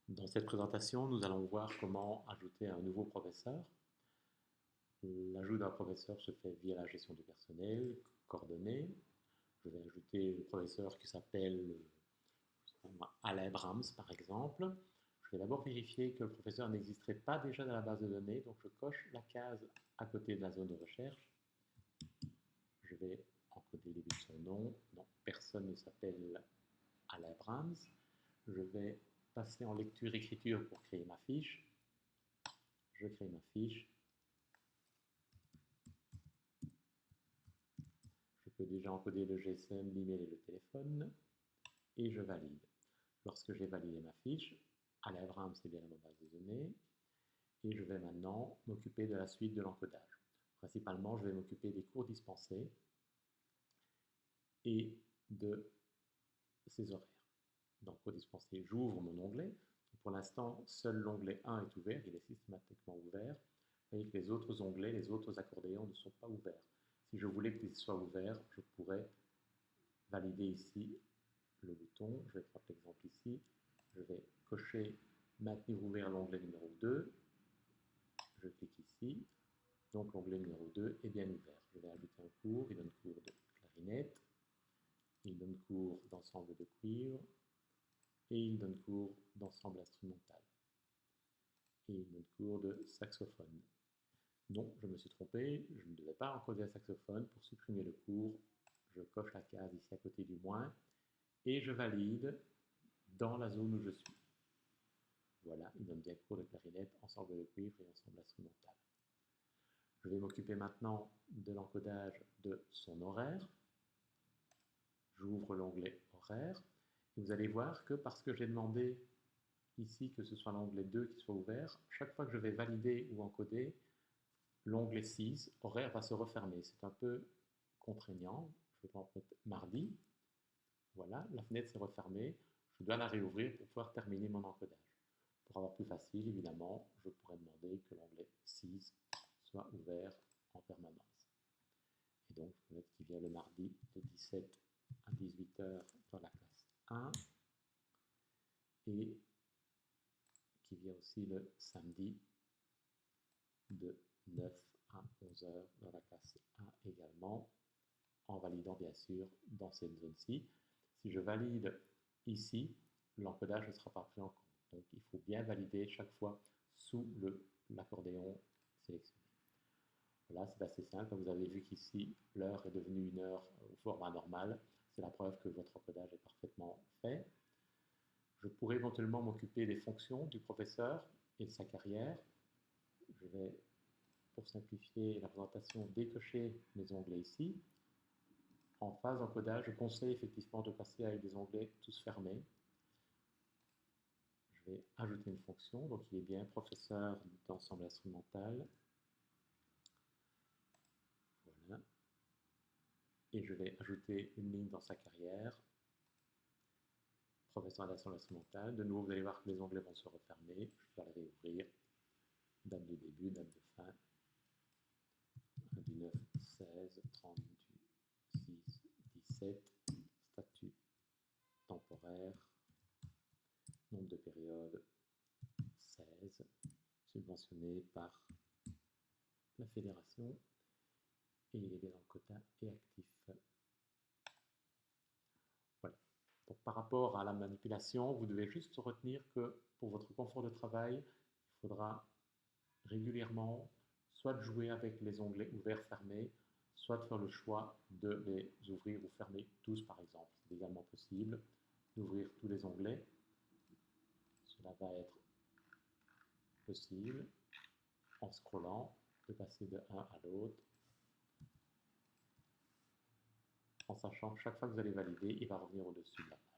Dans cette présentation, nous allons voir comment ajouter un nouveau professeur. L'ajout d'un professeur se fait via la gestion du personnel, coordonnées. Je vais ajouter le professeur qui s'appelle Alain Brahms, par exemple. Je vais d'abord vérifier que le professeur n'existerait pas déjà dans la base de données, donc je coche la case à côté de la zone de recherche. Je vais encoder le début de son nom. Non, personne ne s'appelle Alain Brahms. Je vais passer en lecture-écriture pour créer ma fiche. Je crée ma fiche. Je peux déjà encoder le GSM, l'email et le téléphone. Et je valide. Lorsque j'ai validé ma fiche, Alain Brahms c'est bien dans ma base de données. Et je vais maintenant m'occuper de la suite de l'encodage. Principalement, je vais m'occuper des cours dispensés et de ses horaires. Dans cours dispensés, j'ouvre mon onglet. Pour l'instant, seul l'onglet 1 est ouvert, il est systématiquement ouvert. Vous voyez que les autres onglets, les autres accordéons ne sont pas ouverts. Si je voulais qu'ils soient ouverts, je pourrais valider ici le bouton. Je vais prendre l'exemple ici. Je vais cocher maintenir ouvert l'onglet numéro 2. Je clique ici. Donc l'onglet numéro 2 est bien ouvert. Je vais ajouter un cours. Il donne cours de clarinette. Il donne cours d'ensemble de cuivre. Et il donne cours d'ensemble instrumental. Et il donne cours de saxophone. Non, je me suis trompé. Je ne devais pas encoder un saxophone. Pour supprimer le cours, je coche la case ici à côté du moins. Et je valide dans la zone où je suis. Voilà, il donne bien cours de clarinette, ensemble de cuivre et ensemble instrumental. Je vais m'occuper maintenant de l'encodage de son horaire. J'ouvre l'onglet horaire. Et vous allez voir que parce que j'ai demandé ici que ce soit l'onglet 2 qui soit ouvert, chaque fois que je vais valider ou encoder, l'onglet 6, horaire, va se refermer. C'est un peu contraignant. Je vais prendre mardi. Voilà, la fenêtre s'est refermée. Je dois la réouvrir pour pouvoir terminer mon encodage. Pour avoir plus facile, évidemment, je pourrais demander que l'onglet 6 soit ouvert en permanence. Et donc, je peux mettre qu'il vient le mardi de 17 à 18 heures dans la classe 1 et qui vient aussi le samedi de 9 à 11 heures dans la classe 1 également, en validant bien sûr dans cette zone-ci. Si je valide ici, l'encodage ne sera pas pris en compte. Donc il faut bien valider chaque fois sous l'accordéon sélectionné. Voilà, c'est assez simple. Vous avez vu qu'ici, l'heure est devenue une heure au format normal. C'est la preuve que votre encodage est parfaitement fait. Je pourrais éventuellement m'occuper des fonctions du professeur et de sa carrière. Je vais, pour simplifier la présentation, décocher mes onglets ici. En phase d'encodage, je conseille effectivement de passer avec des onglets tous fermés. Je vais ajouter une fonction, donc il est bien professeur d'ensemble instrumental. Voilà. Et je vais ajouter une ligne dans sa carrière. Professeur d'ensemble instrumental. De nouveau, vous allez voir que les onglets vont se refermer. Je vais les réouvrir. Date de début, date de fin. 1 du 9, 16, 30 du 6, 17. Statut temporaire. Nombre de périodes, 16. Subventionné par la fédération. Et il est bien dans le quota et actif. Voilà. Donc, par rapport à la manipulation, vous devez juste retenir que pour votre confort de travail, il faudra régulièrement soit de jouer avec les onglets ouverts fermés, soit de faire le choix de les ouvrir ou fermer tous par exemple. C'est également possible d'ouvrir tous les onglets. Cela va être possible en scrollant, de passer de un à l'autre, en sachant que chaque fois que vous allez valider, il va revenir au-dessus de la page.